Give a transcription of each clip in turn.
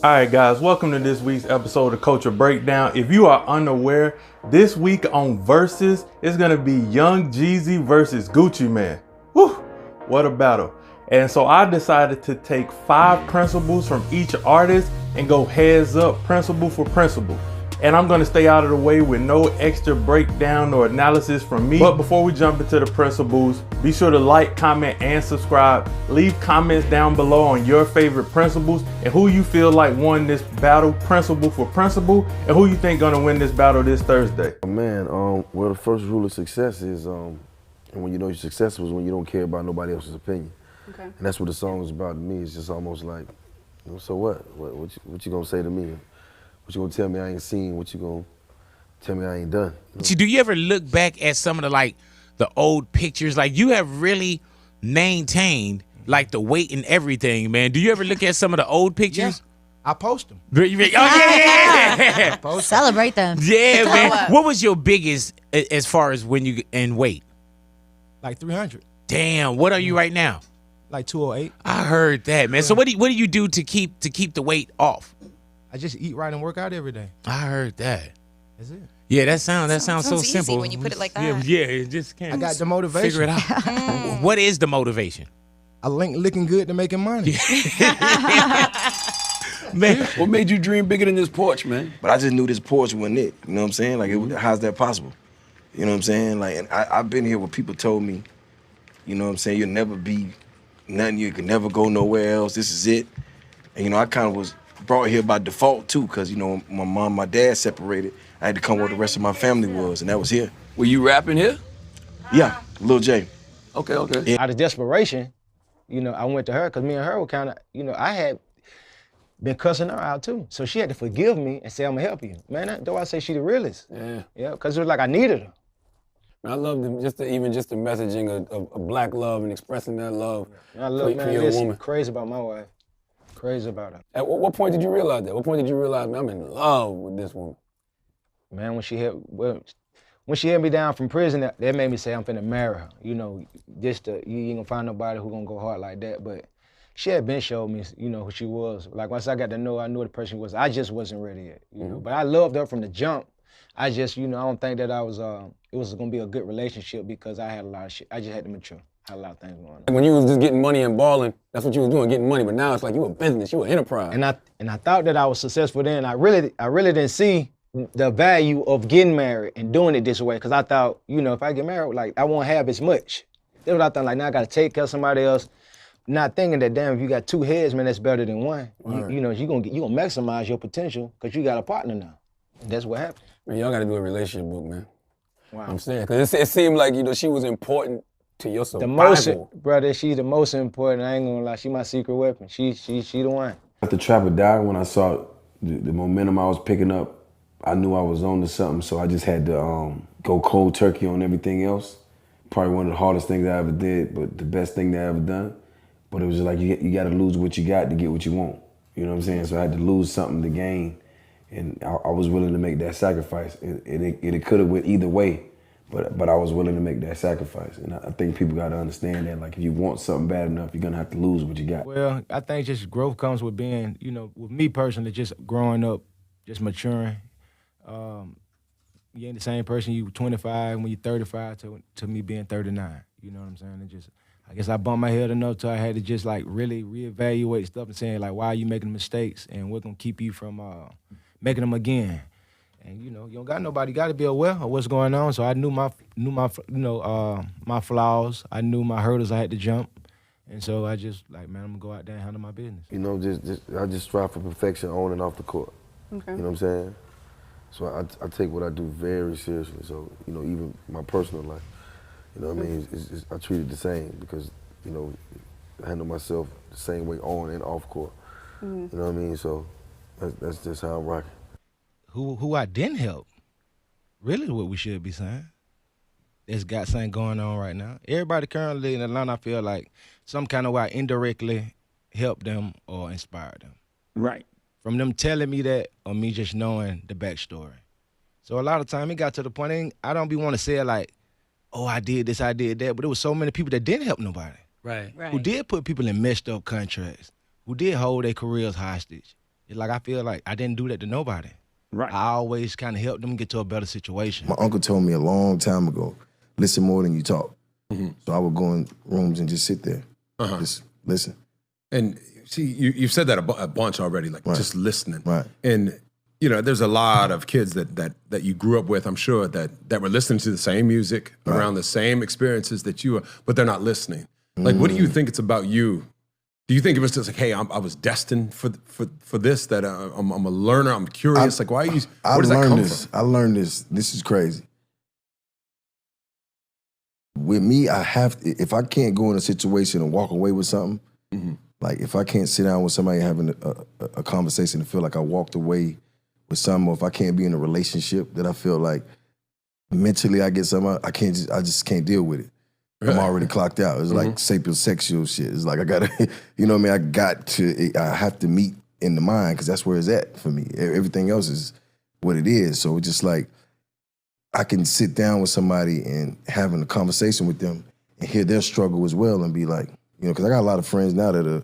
All right, guys, welcome to this week's episode of Culture Breakdown. If you are unaware, this week on Verzuz, it's going to be Young Jeezy versus Gucci Mane. Whew, what a battle. And so I decided to take 5 principles from each artist and go heads up, principle for principle. And I'm going to stay out of the way with no extra breakdown or analysis from me. But before we jump into the principles, be sure to like, comment, and subscribe. Leave comments down below on your favorite principles and who you feel like won this battle, principle for principle, and who you think gonna win this battle this Thursday. Man, well, the first rule of success is, and when you know you're successful is when you don't care about nobody else's opinion. Okay. And that's what the song is about to me. It's just almost like, you know, so what? What you gonna say to me? What you gonna tell me I ain't seen? What you gonna tell me I ain't done? You know? Do you ever look back at some of the old pictures? Like, you have really maintained like the weight and everything, man. Do you ever look at some of the old pictures? Yeah, I post them. Oh yeah, Celebrate them. yeah, man. What was your biggest as far as when you in weight? Like 300. Damn. What are you right now? Like 208. I heard that, man. So what do you do to keep the weight off? I just eat right and work out every day. I heard that. That's it. Yeah, that sounds so easy simple when you put it like that. Yeah, it just can't. I got the motivation. Figure it out. What is the motivation? I link looking good to making money. Man, What made you dream bigger than this porch, man? But I just knew this porch wasn't it. You know what I'm saying? Like, how's that possible? You know what I'm saying? Like, and I've been here where people told me, you know what I'm saying, you'll never be nothing, you can never go nowhere else, this is it. And, you know, I kind of was brought here by default, too, because, you know, my mom and my dad separated. I had to come where the rest of my family was, and that was here. Were you rapping here? Yeah, Lil J. Okay. Yeah. Out of desperation, you know, I went to her because me and her were kind of, you know, I had been cussing her out too. So she had to forgive me and say, I'm gonna help you. Man, though I say she the realest. Yeah, because it was like I needed her. I love the messaging of black love and expressing that love I love, for your woman. Crazy about my wife. Crazy about her. At what point did you realize that? What point did you realize, man, I'm in love with this woman? Man, when she held me down from prison, that made me say I'm finna marry her. You know, you ain't gonna find nobody who gonna go hard like that. But she had been showed me, you know, who she was. Like, once I got to know, I knew the person was. I just wasn't ready yet, you know. But I loved her from the jump. I just, you know, I don't think that it was gonna be a good relationship because I had a lot of shit. I just had to mature. I had a lot of things going on. When you was just getting money and balling, that's what you was doing, getting money. But now it's like you a business, you an enterprise. And I thought that I was successful then. I really didn't see the value of getting married and doing it this way, because I thought, you know, if I get married, like, I won't have as much. That's what I thought. Like, now I gotta take care of somebody else. Not thinking that, damn, if you got 2 heads, man, that's better than one. Right. You know, you gonna maximize your potential because you got a partner now. That's what happened. Man, y'all gotta do a relationship book, man. Wow. I'm saying, because it seemed like, you know, she was important to your survival. Brother, she's the most important. I ain't gonna lie, she my secret weapon. She the one. At the Trapper died, when I saw the momentum I was picking up, I knew I was on to something, so I just had to go cold turkey on everything else. Probably one of the hardest things I ever did, but the best thing that I ever done. But it was just like, you got to lose what you got to get what you want. You know what I'm saying? So I had to lose something to gain, and I was willing to make that sacrifice. It could have went either way, but I was willing to make that sacrifice. And I think people got to understand that, like, if you want something bad enough, you're going to have to lose what you got. Well, I think just growth comes with being, you know, with me personally, just growing up, just maturing. You ain't the same person you were 25 when you're 35 to me being 39. You know what I'm saying? I guess I bumped my head enough till I had to just like really reevaluate stuff and saying like, why are you making mistakes and what's gonna keep you from making them again? And you know, you don't got nobody. Got to be aware of what's going on. So I knew my flaws. I knew my hurdles I had to jump. And so I just like, man, I'm gonna go out there and handle my business. You know, I just strive for perfection on and off the court. Okay. You know what I'm saying? So I take what I do very seriously. So, you know, even my personal life, you know what I mean? I treat it the same because, you know, I handle myself the same way on and off court. You know what I mean? So that's just how I'm rocking. Who I didn't help, really what we should be saying. That's got something going on right now. Everybody currently in Atlanta, I feel like some kind of way I indirectly help them or inspire them. Right. From them telling me that or me just knowing the backstory. So a lot of time it got to the point, I don't be want to say it like, oh, I did this, I did that, but there was so many people that didn't help nobody. Right. Who did put people in messed up contracts, who did hold their careers hostage, it's like I feel like I didn't do that to nobody. Right. I always kind of helped them get to a better situation. My uncle told me a long time ago, listen more than you talk. So I would go in rooms and just sit there, just listen. And see, you've said that a bunch already, like just listening. Right. And you know, there's a lot of kids that you grew up with, I'm sure, that were listening to the same music, around the same experiences that you were, but they're not listening. Like, what do you think it's about you? Do you think it was just like, hey, I was destined for this, that I'm a learner, I'm curious? Like, why are you, where does that come from? I learned this. This is crazy. With me, I have to, if I can't go in a situation and walk away with something, like if I can't sit down with somebody having a conversation and feel like I walked away with something, or if I can't be in a relationship that I feel like mentally I get something, I just can't deal with it. I'm already clocked out. It's like sapiosexual shit. It's like I gotta, you know what I mean? I have to meet in the mind because that's where it's at for me. Everything else is what it is. So it's just like, I can sit down with somebody and having a conversation with them and hear their struggle as well and be like, you know, because I got a lot of friends now that are,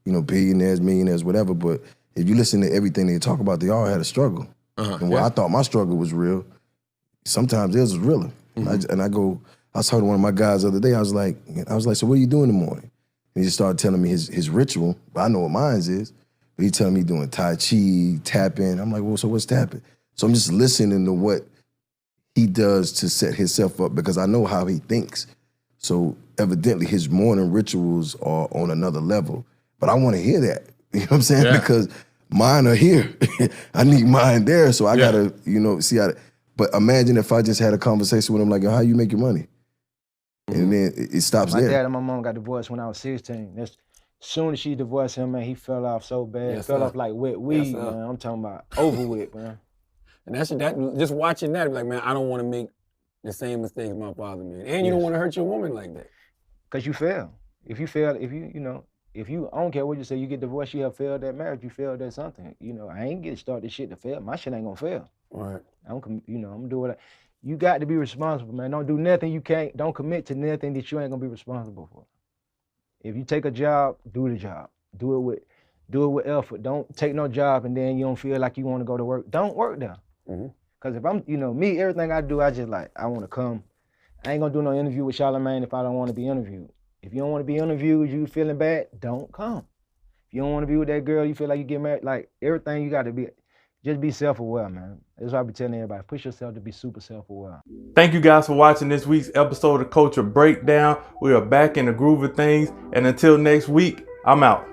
you know, billionaires, millionaires, whatever, but if you listen to everything they talk about, they all had a struggle. And while I thought my struggle was real, sometimes theirs was realer. I was talking to one of my guys the other day, I was like, so what do you do in the morning? And he just started telling me his ritual, but I know what mine is. But he telling me doing Tai Chi, tapping. I'm like, well, so what's tapping? So I'm just listening to what he does to set himself up because I know how he thinks. So evidently his morning rituals are on another level. But I want to hear that. You know what I'm saying? Yeah. Because mine are here. I need mine there. So I gotta, you know, see how. But imagine if I just had a conversation with him like, how you make your money? And then it stops there. My dad and my mom got divorced when I was 16. As soon as she divorced him, man, he fell off so bad. Fell off like wet weed, man. I'm talking about over with, man. And that just watching that, like, man, I don't want to make the same mistakes my father made. And you don't want to hurt your woman like that. Because you fail. If you fail, I don't care what you say, you get divorced, you have failed that marriage, you failed at something. You know, I ain't get started this shit to fail. My shit ain't gonna fail. Right. I'm gonna do what you got to be responsible, man. Don't do nothing you can't, don't commit to nothing that you ain't gonna be responsible for. If you take a job, do the job. Do it with effort. Don't take no job and then you don't feel like you wanna go to work. Don't work there. Cause if I'm, me, everything I do, I just like, I wanna come. I ain't gonna do no interview with Charlamagne if I don't wanna be interviewed. If you don't wanna be interviewed, you feeling bad, don't come. If you don't wanna be with that girl, you feel like you get married, like everything you gotta be, just be self-aware, man. That's what I be telling everybody. Push yourself to be super self-aware. Thank you guys for watching this week's episode of Culture Breakdown. We are back in the groove of things. And until next week, I'm out.